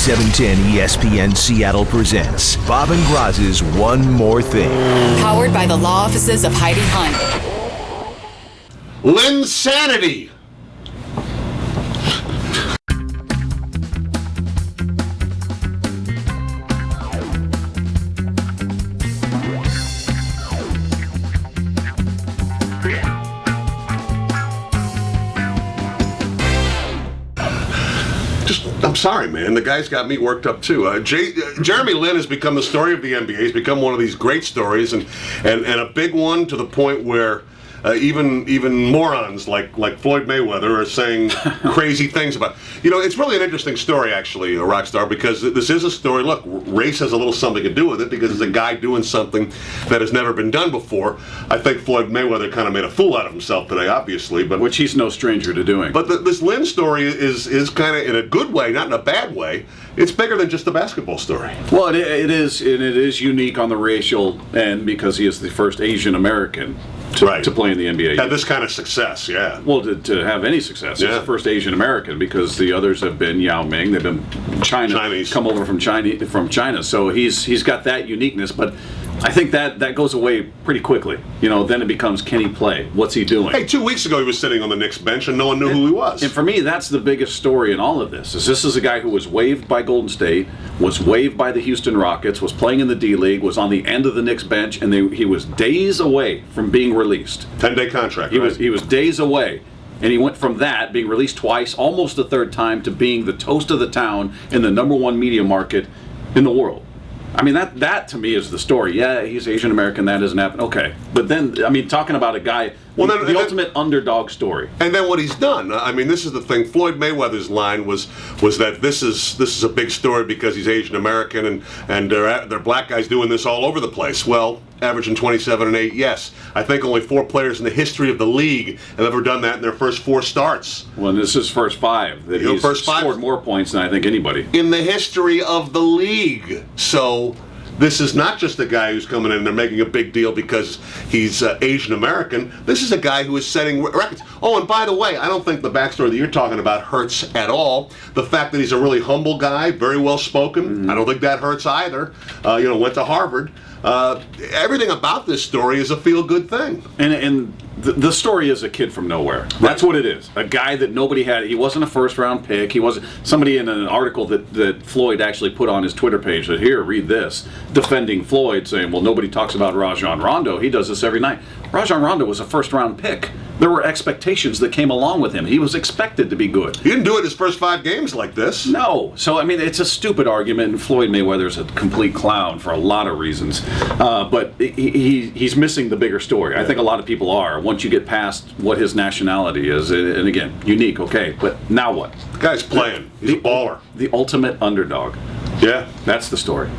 710 ESPN Seattle presents Bob and Groz's One More Thing. Powered by the law offices of Heidi Hunt. Linsanity! I'm sorry, man. The guy's got me worked up too. Jeremy Lin has become the story of the NBA. He's become one of these great stories, and a big one to the point where even morons like Floyd Mayweather are saying crazy things about. It's really an interesting story, actually, Rockstar, because this is a story. Look, race has a little something to do with it because it's a guy doing something that has never been done before. I think Floyd Mayweather kind of made a fool out of himself today, obviously, but which he's no stranger to doing. But this Lin story is kind of in a good way, not in a bad way. It's bigger than just a basketball story. Well, it is unique on the racial end because he is the first Asian American to play in the NBA. Had this kind of success, yeah. Well, to have any success, he's the first Asian American because the others have been Yao Ming. They've been Chinese, come over from China. So he's got that uniqueness, but I think that goes away pretty quickly. Then it becomes, can he play? What's he doing? Hey, 2 weeks ago he was sitting on the Knicks bench and no one knew who he was. And for me, that's the biggest story in all of this. This is a guy who was waived by Golden State, was waived by the Houston Rockets, was playing in the D-League, was on the end of the Knicks bench, and he was days away from being released. 10-day contract, He was days away. And he went from that, being released twice, almost a third time, to being the toast of the town in the number one media market in the world. I mean, that to me is the story. Yeah, he's Asian American, that doesn't happen. Okay. But then, I mean, talking about a guy, the ultimate underdog story. And then what he's done, I mean, this is the thing. Floyd Mayweather's line was that this is a big story because he's Asian American and they're black guys doing this all over the place. Well, averaging 27 and 8, yes. I think only 4 players in the history of the league have ever done that in their first 4 starts. Well, and this is first 5 that he's scored more points than I think anybody in the history of the league. So this is not just a guy who's coming in and they're making a big deal because he's Asian American. This is a guy who is setting records. Oh, and by the way, I don't think the backstory that you're talking about hurts at all. The fact that he's a really humble guy, very well spoken, I don't think that hurts either. Went to Harvard. Everything about this story is a feel-good thing. And the story is a kid from nowhere. That's what it is. A guy that nobody had. He wasn't a first-round pick. He wasn't somebody in an article that Floyd actually put on his Twitter page that, here, read this, defending Floyd, saying, well, nobody talks about Rajon Rondo. He does this every night. Rajon Rondo was a first-round pick. There were expectations that came along with him. He was expected to be good. He didn't do it his first 5 games like this. No. So, I mean, it's a stupid argument, and Floyd Mayweather's a complete clown for a lot of reasons. But he's missing the bigger story. I think a lot of people are, once you get past what his nationality is. And again, unique, okay, but now what? The guy's playing. He's a baller. The ultimate underdog. Yeah. That's the story.